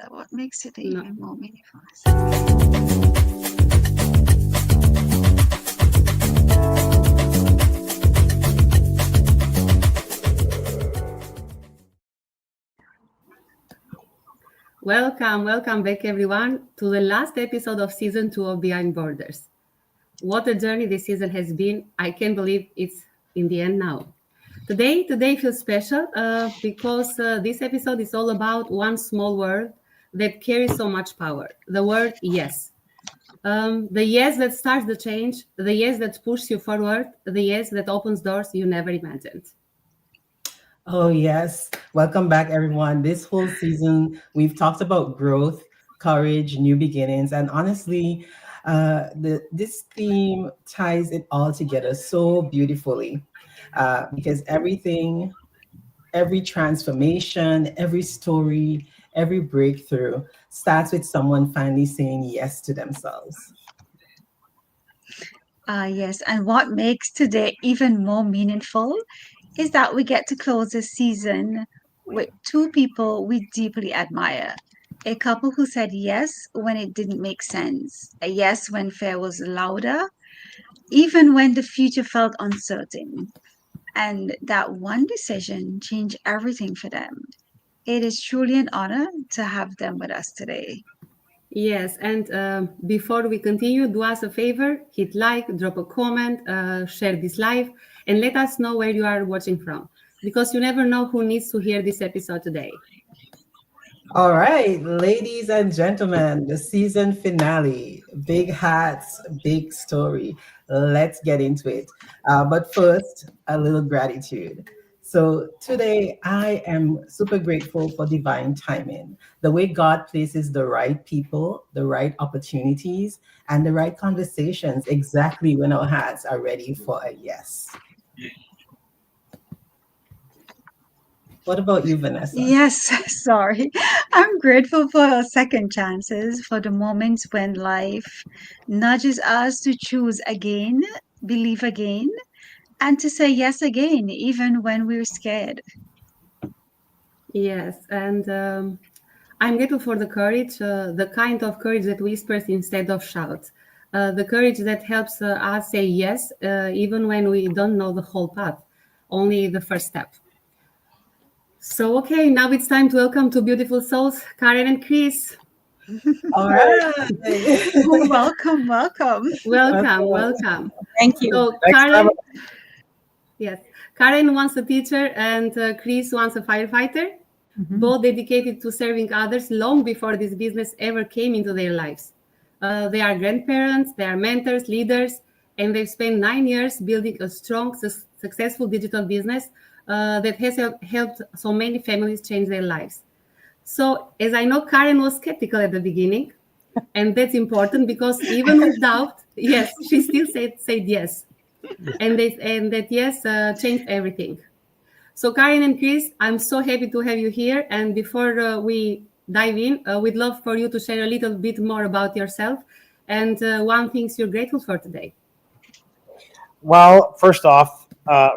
What makes it No. even more meaningful? Welcome back, everyone, to the last episode of season 2 of Behind Borders. What a journey this season has been. I can't believe it's in the end now. Today feels special because this episode is all about one small word that carries so much power. The word yes. The yes that starts the change, the yes that pushes you forward, the yes that opens doors you never imagined. Oh, yes. Welcome back, everyone. This whole season, we've talked about growth, courage, new beginnings, and honestly, this theme ties it all together so beautifully because every transformation, every story, every breakthrough starts with someone finally saying yes to themselves. Yes, and what makes today even more meaningful is that we get to close the season with two people we deeply admire. A couple who said yes when it didn't make sense, a yes when fear was louder, even when the future felt uncertain. And that one decision changed everything for them. It is truly an honor to have them with us today. Yes, and before we continue, do us a favor, hit like, drop a comment, share this live, and let us know where you are watching from, because you never know who needs to hear this episode today. All right, ladies and gentlemen, the season finale. Big hats, big story. Let's get into it. But first, a little gratitude. So today, I am super grateful for divine timing, the way God places the right people, the right opportunities, and the right conversations exactly when our hearts are ready for a yes. What about you, Vanessa? Yes, sorry. I'm grateful for our second chances, for the moments when life nudges us to choose again, believe again, and to say yes again, even when we're scared. Yes, and I'm grateful for the courage, the kind of courage that whispers instead of shouts, the courage that helps us say yes, even when we don't know the whole path, only the first step. So, okay, now it's time to welcome two beautiful souls, Karen and Chris. All right. Welcome, welcome. Welcome, Welcome. welcome. Thank you. So, Thanks for having Karen, yes, Karen wants a teacher and Chris wants a firefighter, Mhm. both dedicated to serving others long before this business ever came into their lives. They are grandparents, they are mentors, leaders, and they've spent 9 years building a strong, successful digital business that has helped so many families change their lives. So, as I know, Karen was skeptical at the beginning, and that's important because even with doubt, yes, she still said yes, and that yes changed everything. So, Karen and Chris, I'm so happy to have you here. And before we dive in, we'd love for you to share a little bit more about yourself and one things you're grateful for today. Well, first off,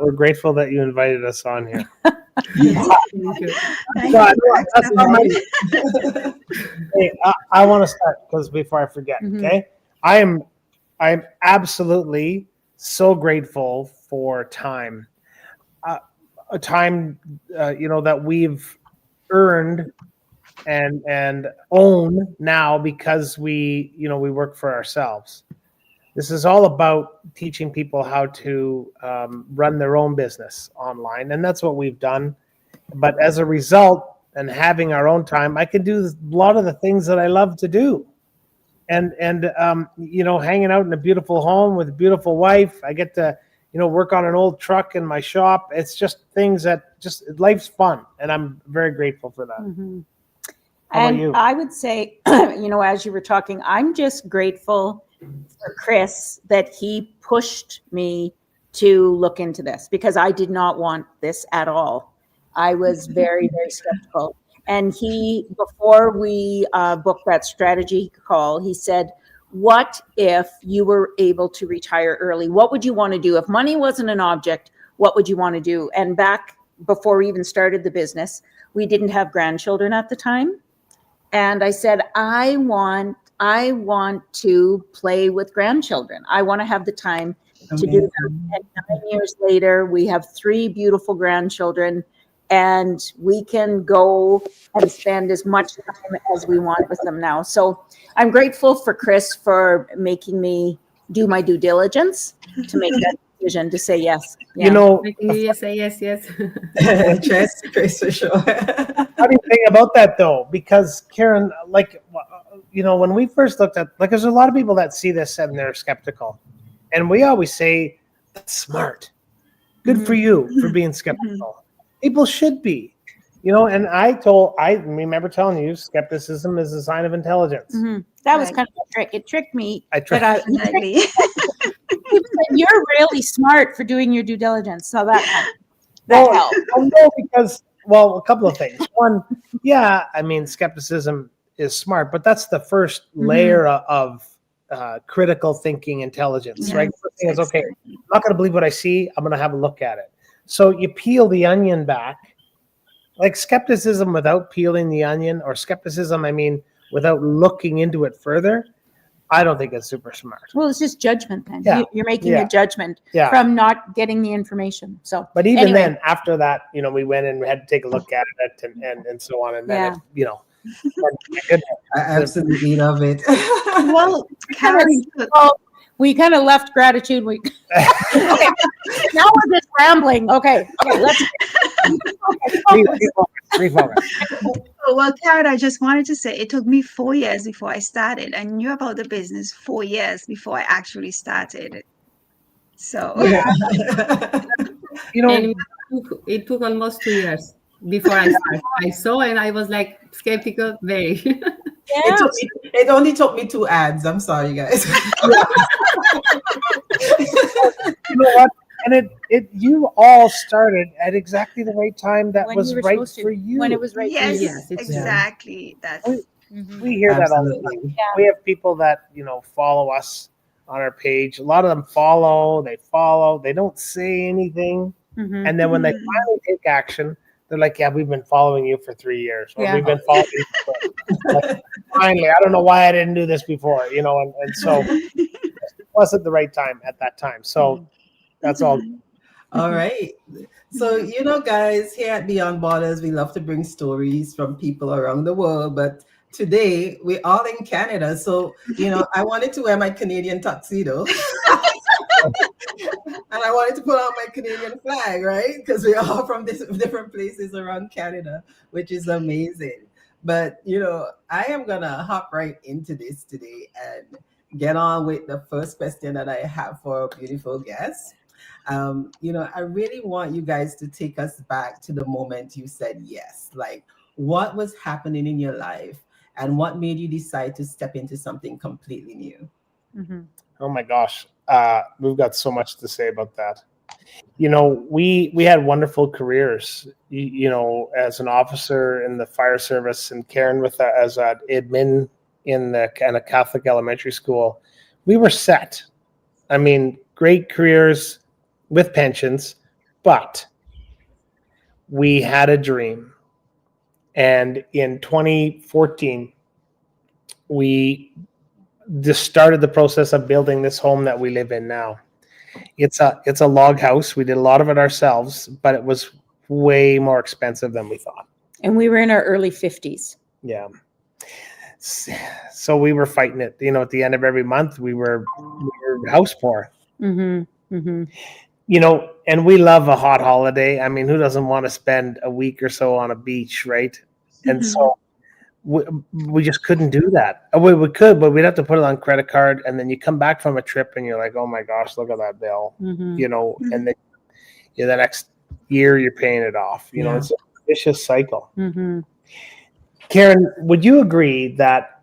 we're grateful that you invited us on here. Thank you. Thank But you for that's not my. accepting. Hey, I want to start because before I forget, Mhm. okay? I'm absolutely so grateful for time, uh, a time, that we've earned and own now because we work for ourselves. This is all about teaching people how to run their own business online, and that's what we've done. But as a result, and having our own time, I can do a lot of the things that I love to do. And hanging out in a beautiful home with a beautiful wife. I get to work on an old truck in my shop. It's just things that just life's fun, and I'm very grateful for that. Mhm. How about And you? I would say, as you were talking, I'm just grateful for Chris that he pushed me to look into this because I did not want this at all. I was very, very skeptical. And he, before we booked that strategy call, he said, what if you were able to retire early? What would you want to do? If money wasn't an object, what would you want to do? And back before we even started the business, we didn't have grandchildren at the time. And I said, I want to play with grandchildren. I want to have the time to do that. Amazing. And 9 years later, we have 3 beautiful grandchildren, and we can go and spend as much time as we want with them now. So I'm grateful for Chris for making me do my due diligence to make that decision to say yes. You know, Making you say yes, yes. Trust Chris for sure. funny thing about that though, because Karen, like, you know, when we first looked at, like, there's a lot of people that see this and they're skeptical, and we always say that's smart, good for you for being skeptical. People should be, you know. And I remember telling you, skepticism is a sign of intelligence. That was Right. kind of a trick. It tricked me. I tried. Definitely. You're really smart for doing your due diligence. So that Well, helped. no, because, well, a couple of things. One, yeah, I mean, skepticism is smart, but that's the first layer of critical thinking intelligence, right? The first thing is, okay, I'm not going to believe what I see. I'm going to have a look at it. So you peel the onion back. Like skepticism without peeling the onion, or skepticism, I mean, without looking into it further, I don't think it's super smart. Well, it's just judgment then. Yeah. You're making Yeah. a judgment Yeah. from not getting the information. So, But even anyway. then, after that, you know, we went and we had to take a look at it and so on. And then, Yeah. it, you know, I absolutely love it. Well, Karen, we kind of left gratitude. Okay. Now we're just rambling. Okay, let's refocus. well, Karen, I just wanted to say it took me 4 years before I started. I knew about the business 4 years before I actually started. So, You know, And it took almost 2 years before I started. I saw and I was like skeptical, very. It only took me 2 ads. I'm sorry, guys. you know what? And you all started at exactly the right time that when was you were right supposed to, for you. when it was right yes, for you. Yes, it's- exactly. That's We hear that all the time. Absolutely. We have people that, you know, follow us on our page. A lot of them follow, they don't say anything. Mhm. And then when they finally take action, they're like, yeah, we've been following you for 3 years. Or Yeah. we've been following you for, like, finally, I don't know why I didn't do this before, you know, and so it wasn't the right time at that time. So that's all. All right. So, you know, guys, here at Beyond Borders, we love to bring stories from people around the world. But today, we're all in Canada. So, you know, I wanted to wear my Canadian tuxedo. And I wanted to put on my Canadian flag, right? Because we're all from different places around Canada, which is amazing. But, you know, I am going to hop right into this today and get on with the first question that I have for our beautiful guest. You know, I really want you guys to take us back to the moment you said yes. Like, what was happening in your life and what made you decide to step into something completely new? Oh my gosh. We've got so much to say about that. You know, we had wonderful careers, you know, as an officer in the fire service, and Karen as an admin in the kind of Catholic elementary school. We were set. I mean, great careers with pensions, but we had a dream. And in 2014, we just started the process of building this home that we live in now. It's a log house. We did a lot of it ourselves, but it was way more expensive than we thought. And we were in our early 50s. Yeah. So we were fighting it. You know, at the end of every month, we were house poor. You know, and we love a hot holiday. I mean, who doesn't want to spend a week or so on a beach, right? And so we just couldn't do that. We could, but we'd have to put it on credit card. And then you come back from a trip and you're like, oh my gosh, look at that bill, you know, and then the next year you're paying it off. You know, it's a vicious cycle. Karen, would you agree that,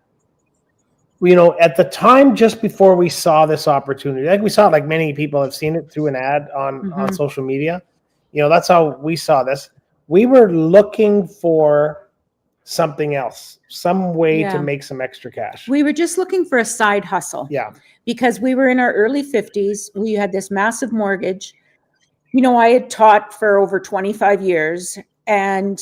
you know, at the time just before we saw this opportunity, like we saw it, like many people have seen it through an ad on social media, you know, that's how we saw this. We were looking for something else, some way to make some extra cash. We were just looking for a side hustle. Yeah. Because we were in our early 50s. We had this massive mortgage. You know, I had taught for over 25 years, And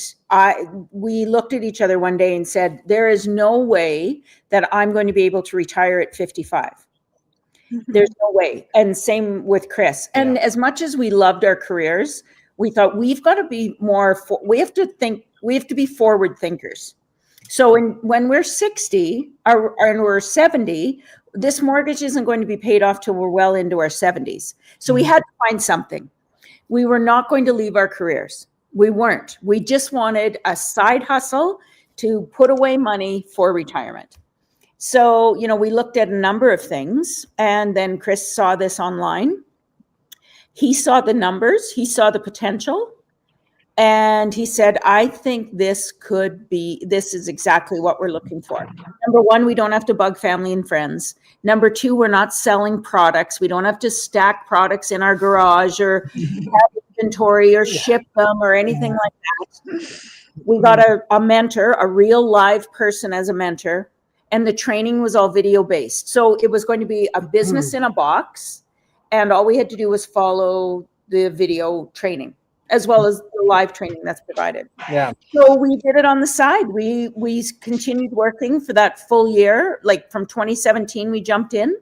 we looked at each other one day and said, there is no way that I'm going to be able to retire at 55. There's no way. And same with Chris. And as much as we loved our careers, we thought we've got to be we have to be forward thinkers. So when we're 60 and we're 70, this mortgage isn't going to be paid off till we're well into our 70s. So we had to find something. We were not going to leave our careers. We weren't. We just wanted a side hustle to put away money for retirement. So, we looked at a number of things, and then Chris saw this online. He saw the numbers, he saw the potential, and he said, I think this is exactly what we're looking for. Number one, we don't have to bug family and friends. Number two, we're not selling products. We don't have to stack products in our garage or have inventory or ship them or anything like that. We got a mentor, a real live person as a mentor, and the training was all video based. So it was going to be a business in a box, and all we had to do was follow the video training as well as the live training that's provided. Yeah. So we did it on the side. We continued working for that full year. Like from 2017, we jumped in,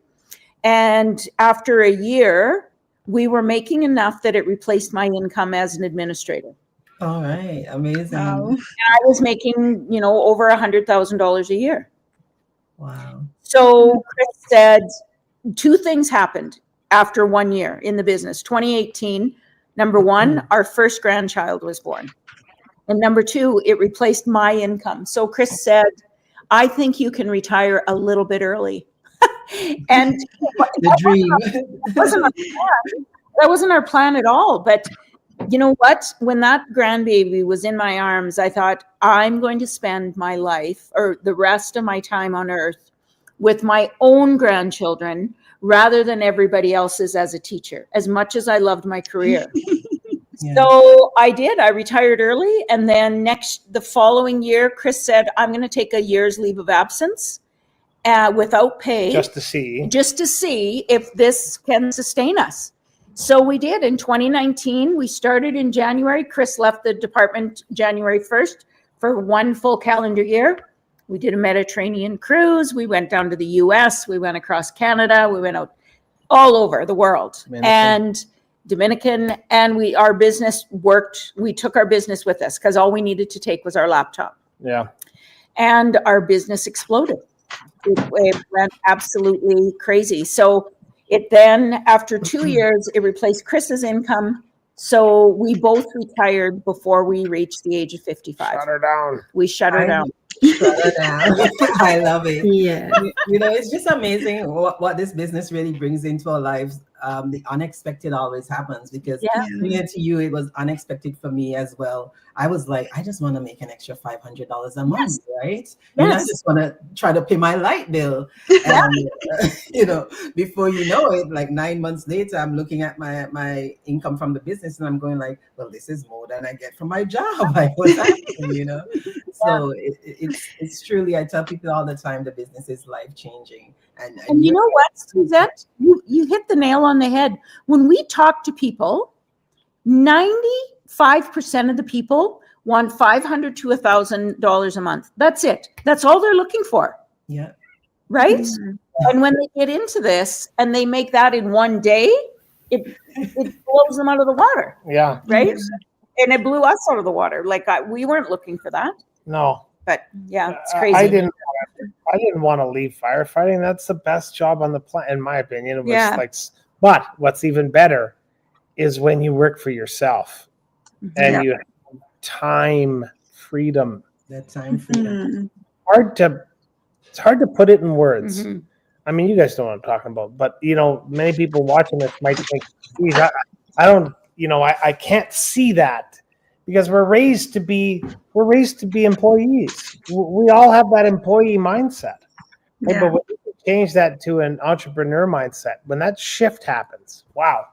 and after a year, we were making enough that it replaced my income as an administrator. All right, amazing. Wow. And I was making, over $100,000 a year. Wow. So Chris said, two things happened after 1 year in the business. 2018, number one, our first grandchild was born. And number two, it replaced my income. So Chris said, I think you can retire a little bit early. And The dream. that wasn't our plan at all. But you know what? When that grandbaby was in my arms, I thought, I'm going to spend my life or the rest of my time on earth with my own grandchildren rather than everybody else's as a teacher, as much as I loved my career. Yeah. So I did. I retired early. And then the following year, Chris said, I'm going to take a year's leave of absence without pay. Just to see if this can sustain us. So we did. In 2019, we started in January. Chris left the department January 1st for one full calendar year. We did a Mediterranean cruise. We went down to the US. We went across Canada. We went out all over the world. Dominican. And our business worked. We took our business with us because all we needed to take was our laptop. Yeah. And our business exploded. It went absolutely crazy. So it then, after 2 years, it replaced Chris's income. So we both retired before we reached the age of 55. Shut her down. We shut her down. Shut her down. I love it. Yeah. It's just amazing what this business really brings into our lives. The unexpected always happens because similar to you, it was unexpected for me as well. I was like, I just want to make an extra $500 a month, right? And I just want to try to pay my light bill. And, before you know it, like 9 months later, I'm looking at my income from the business and I'm going like, well, this is more than I get from my job. Like, what's happening, So it's truly, I tell people all the time, the business is life-changing. And you know what, Suzette? You hit the nail on the head. When we talk to people, 95% of the people want $500 to $1,000 a month. That's it. That's all they're looking for. Yeah. Right? Mm-hmm. And when they get into this and they make that in one day, it blows them out of the water. Yeah. Right? Mm-hmm. And it blew us out of the water. Like we weren't looking for that. No. But yeah, it's crazy. I didn't want to leave firefighting. That's the best job on the planet, in my opinion. It was but what's even better is when you work for yourself and you have time freedom. That time freedom. It's hard to put it in words. Mm-hmm. I mean, you guys know what I'm talking about, but many people watching this might think, geez, I don't, I can't see that. Because we're raised to be employees. We all have that employee mindset. Right? Yeah. But when you change that to an entrepreneur mindset, when that shift happens, wow,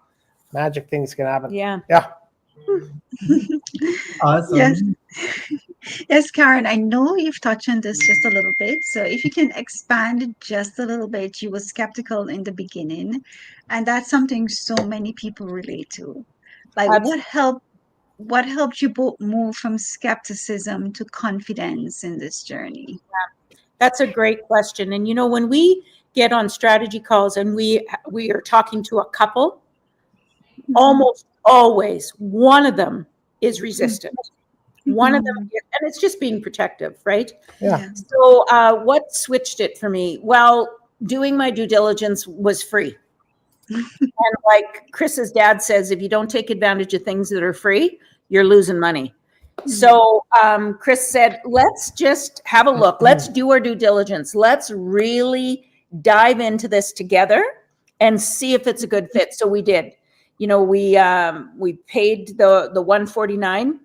magic things can happen. Yeah. Yeah. Awesome. Yes, Karen, I know you've touched on this just a little bit. So if you can expand just a little bit, you were skeptical in the beginning. And that's something so many people relate to. Like what helped what helped you both move from skepticism to confidence in this journey? That's a great question. And when we get on strategy calls and we are talking to a couple, almost always one of them is resistant. One of them, and it's just being protective, right? Yeah. So what switched it for me? Well, doing my due diligence was free. And like Chris's dad says, if you don't take advantage of things that are free, you're losing money. So Chris said, let's just have a look. Let's do our due diligence. Let's really dive into this together and see if it's a good fit. So we did. We paid the $149,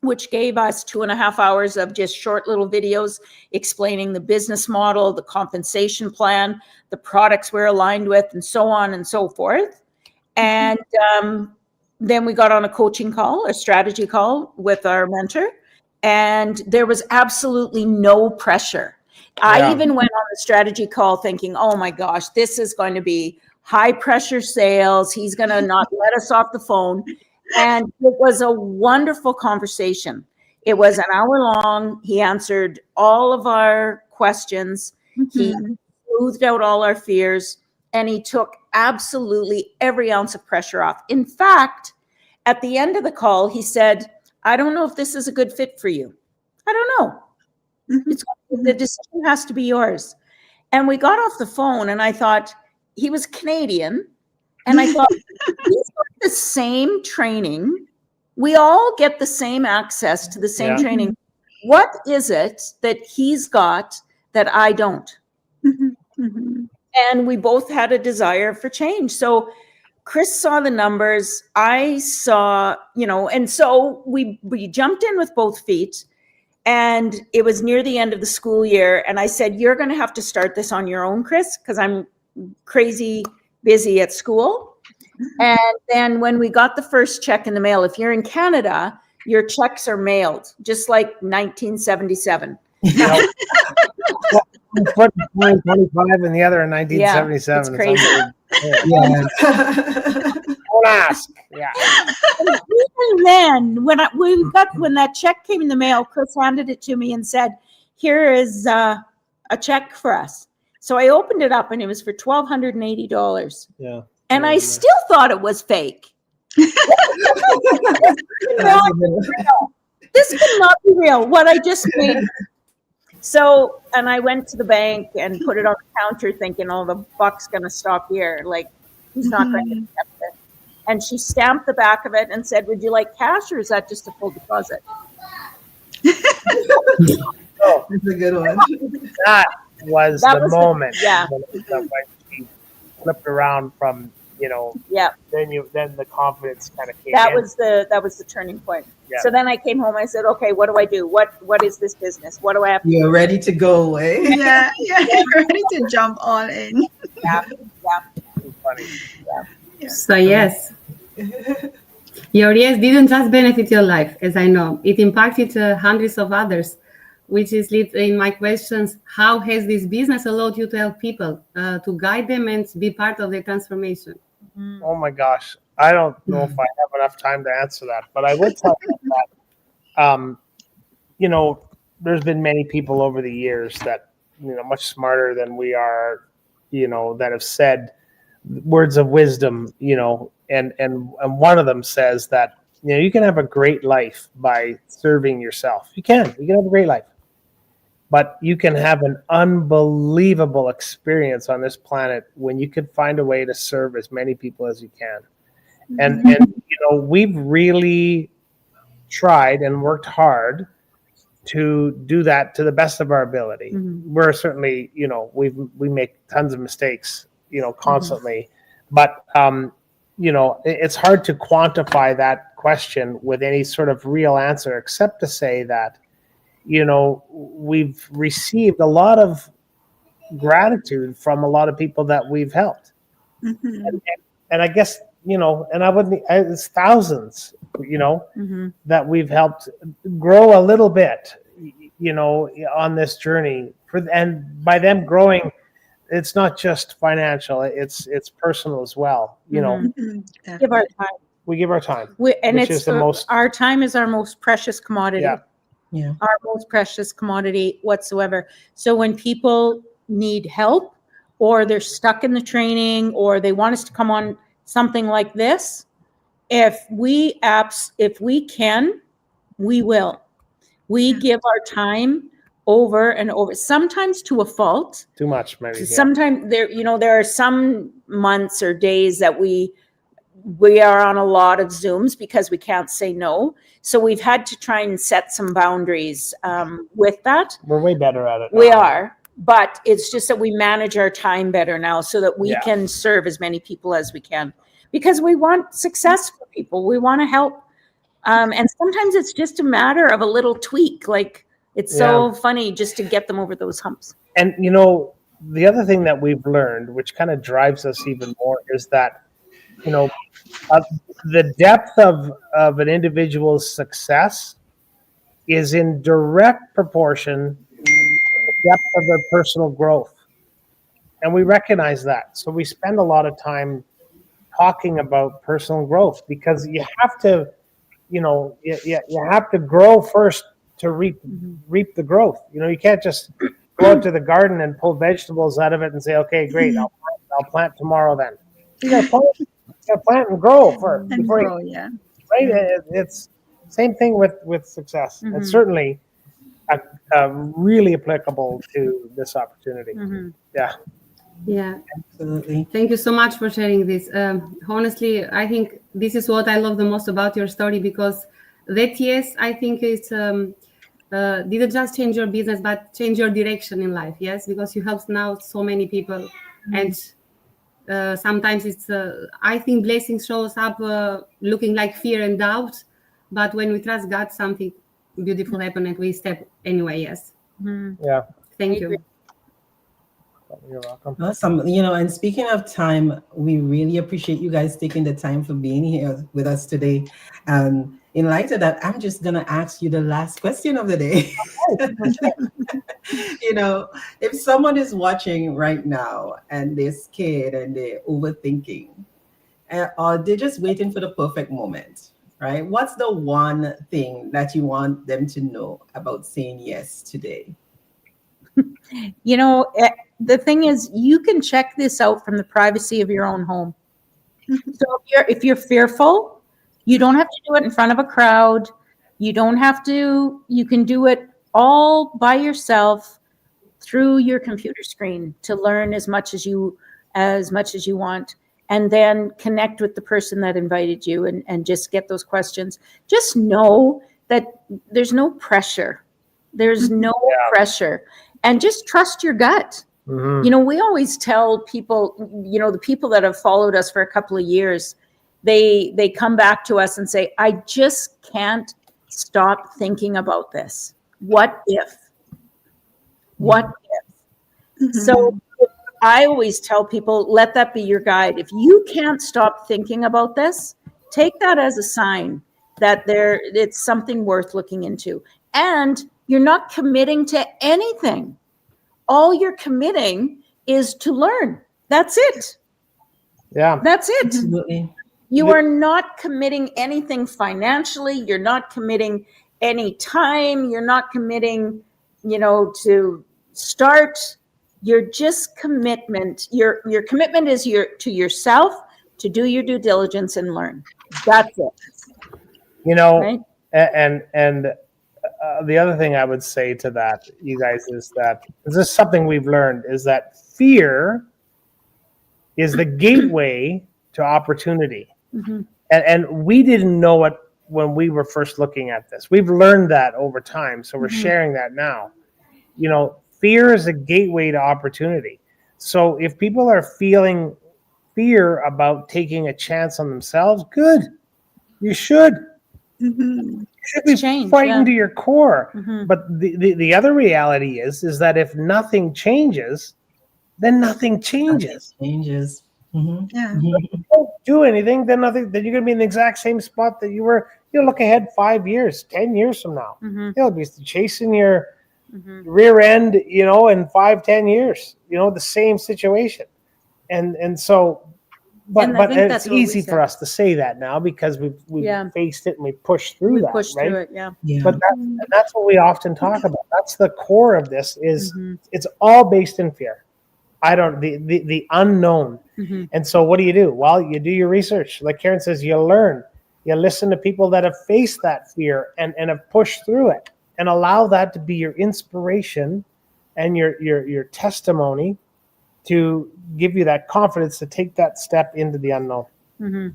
which gave us 2.5 hours of just short little videos explaining the business model, the compensation plan, the products we're aligned with, and so on and so forth. And then we got on a coaching call, a strategy call with our mentor, and there was absolutely no pressure. I even went on the strategy call thinking, oh my gosh, this is going to be high pressure sales. He's going to not let us off the phone. And it was a wonderful conversation. It was an hour long. He answered all of our questions. He smoothed out all our fears, and he took absolutely every ounce of pressure off. In fact, at the end of the call, he said, I don't know if this is a good fit for you. I don't know. The decision has to be yours. And we got off the phone, and I thought, he was Canadian. And I thought, he's got the same training. We all get the same access to the same training. What is it that he's got that I don't? And we both had a desire for change. So Chris saw the numbers. I saw, and so we jumped in with both feet. And it was near the end of the school year. And I said, you're going to have to start this on your own, Chris, because I'm crazy busy at school. And then when we got the first check in the mail, if you're in Canada, your checks are mailed, just like 1977. One 2025 and the other in 1977. Yeah, it's crazy. Don't ask. Yeah. And even then, when that check came in the mail, Chris handed it to me and said, here is a check for us. So I opened it up, and it was for $1,280. Yeah. And I still thought it was fake. This could not be real. What I just made. So, and I went to the bank and put it on the counter thinking, oh, the buck's going to stop here. Like, he's not going to accept it. And she stamped the back of it and said, would you like cash, or is that just a full deposit? Oh, that's a good one. That was the moment. Yeah. When she flipped around from, then the confidence kind of came in. That was the turning point. Yeah. So then I came home. I said, okay, what do I do? What is this business? What do I have to do? You're ready to go, eh? Yeah, you're ready to jump all in. Yeah. Funny. Yeah. So yes, your yes didn't just benefit your life, as I know. It impacted hundreds of others, which is lead in my questions. How has this business allowed you to help people, to guide them and be part of their transformation? Oh my gosh. I don't know if I have enough time to answer that, but I would tell you that, there's been many people over the years that, much smarter than we are, that have said words of wisdom, and one of them says that, you can have a great life by serving yourself. You can have a great life, but you can have an unbelievable experience on this planet when you can find a way to serve as many people as you can. And we've really tried and worked hard to do that to the best of our ability. We're certainly, we make tons of mistakes, constantly, but it's hard to quantify that question with any sort of real answer, except to say that, we've received a lot of gratitude from a lot of people that we've helped. And I guess, it's thousands, that we've helped grow a little bit, on this journey. And by them growing, it's not just financial, it's personal as well, Give our time. We give our time, And which it's is the most. our time is our most precious commodity. Yeah. Yeah. Our most precious commodity whatsoever. So when people need help, or they're stuck in the training, or they want us to come on something like this, if we can, we will. We Yeah. give our time over and over, sometimes to a fault. Too much, maybe. Yeah. Sometimes there are some months or days that we are on a lot of Zooms because we can't say no. So we've had to try and set some boundaries with that. We're way better at it We now. are, but it's just that we manage our time better now so that we Yeah. can serve as many people as we can, because we want success for people. We want to help. And sometimes it's just a matter of a little tweak. Like, it's so funny just to get them over those humps. And the other thing that we've learned, which kind of drives us even more, is that the depth of an individual's success is in direct proportion to the depth of their personal growth. And we recognize that. So we spend a lot of time talking about personal growth, because you have to, you have to grow first to reap the growth. You can't just go out to the garden and pull vegetables out of it and say, okay, great, I'll plant tomorrow then. You got to plant and grow first. And grow, yeah. Right? It's same thing with success. And certainly really applicable to this opportunity. Yeah. Yeah. Absolutely. Thank you so much for sharing this. Honestly, I think this is what I love the most about your story, because that, yes, I think it's didn't just change your business, but change your direction in life. Yes, because you help now so many people. And sometimes it's, I think blessing shows up looking like fear and doubt. But when we trust God, something beautiful happens and we step anyway. Yes. Yeah. Thank you. You're welcome. Awesome. And speaking of time, we really appreciate you guys taking the time for being here with us today. In light of that, I'm just going to ask you the last question of the day. If someone is watching right now and they're scared and they're overthinking, or they're just waiting for the perfect moment, right? What's the one thing that you want them to know about saying yes today? The thing is, you can check this out from the privacy of your own home. So if you're fearful, you don't have to do it in front of a crowd. You can do it all by yourself through your computer screen to learn as much as you want, and then connect with the person that invited you and just get those questions. Just know that there's no pressure. There's no pressure. And just trust your gut. We always tell people, the people that have followed us for a couple of years, they come back to us and say, I just can't stop thinking about this. What if? What if? So I always tell people, let that be your guide. If you can't stop thinking about this, take that as a sign that it's something worth looking into. And you're not committing to anything. All you're committing is to learn. That's it. Yeah. That's it. Absolutely. You are not committing anything financially. You're not committing any time. You're not committing, to start. You're just commitment. Your commitment is to yourself, to do your due diligence and learn. That's it. Right? And the other thing I would say to that, you guys, is that this is something we've learned, is that fear is the gateway to opportunity. And we didn't know it when we were first looking at this. We've learned that over time, so we're sharing that now. Fear is a gateway to opportunity. So if people are feeling fear about taking a chance on themselves, good. You should. You should be frightened to your core. But the other reality is that if nothing changes, then nothing changes. Yeah. If you don't do anything, then you're going to be in the exact same spot that you were. Look ahead 5 years, 10 years from now. You'll be chasing your rear end, in 5-10 years. The same situation. And so And I but think it's that's what we easy for said. us to say that now because we've Yeah. faced it and we pushed through We that, pushed right? through it. Yeah. Yeah. But that's what we often talk about. That's the core of this is Mhm. it's all based in fear. The unknown. Mhm. And so what do? Well, you do your research. Like Karen says, you learn. You listen to people that have faced that fear and have pushed through it and allow that to be your inspiration and your testimony to give you that confidence to take that step into the unknown. Mhm.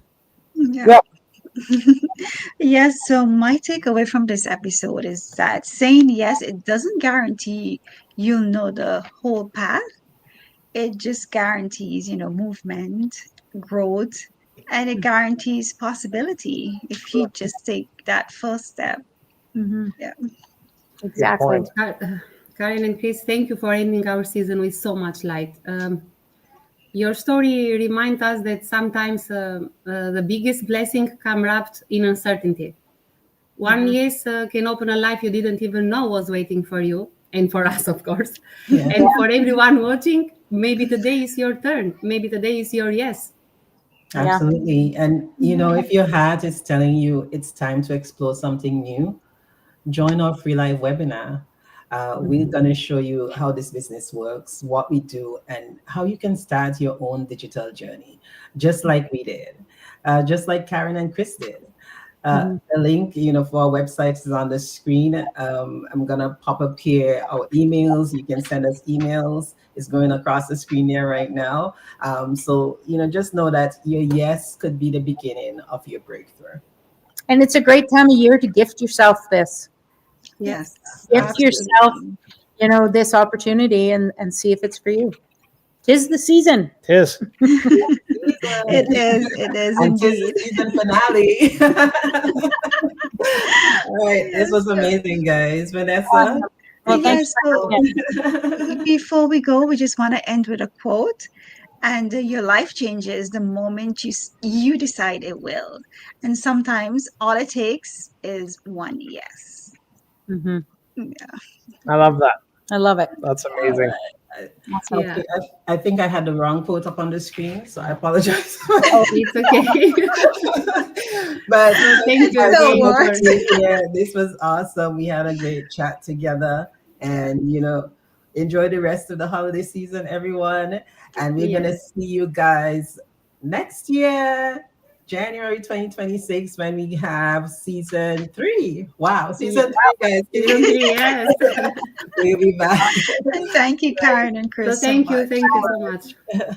Yeah. Yes, so my takeaway from this episode is that saying yes, it doesn't guarantee you'll know the whole path. It just guarantees, movement, growth, and it guarantees possibility if you just take that first step. Mhm. Yeah. Good Exactly. point. Karen and Chris, thank you for ending our season with so much light. Your story reminds us that sometimes the biggest blessing come wrapped in uncertainty. One yes can open a life you didn't even know was waiting for you, and for us, of course. Yeah. And for everyone watching, maybe today is your turn. Maybe today is your yes. Yeah. Absolutely. And if your heart is telling you it's time to explore something new, join our free live webinar. We're going to show you how this business works, what we do, and how you can start your own digital journey, just like we did, just like Karen and Chris did. The link, for our website is on the screen. I'm gonna pop up here our emails. You can send us emails. It's going across the screen there right now. So just know that your yes could be the beginning of your breakthrough. And it's a great time of year to gift yourself this. Yes, Gift yourself, absolutely. this opportunity and see if it's for you. 'Tis the season. Tis. It is And tis indeed. the season finale. All right, this was amazing, guys. Vanessa. Awesome. Well, thank Yes, you for so having us. before we go, we just want to end with a quote. And your life changes the moment you decide it will. And sometimes all it takes is one yes. Mhm. Yeah. I love that. I love it. That's All amazing. right. Awesome. Yeah, Okay, I think I had the wrong quote up on the screen, so I apologize. it's okay. But So thank you guys, Still again so much works. for. to be here. This was awesome. We had a great chat together, Yeah. and enjoy the rest of the holiday season, everyone. And we're gonna Yes. see you guys next year, January 2026, when we have season 3. Wow, Yeah. season 3, guys. Season 3, yes. We'll be back. And thank you, Karen and So Chris, so thank much. you so much.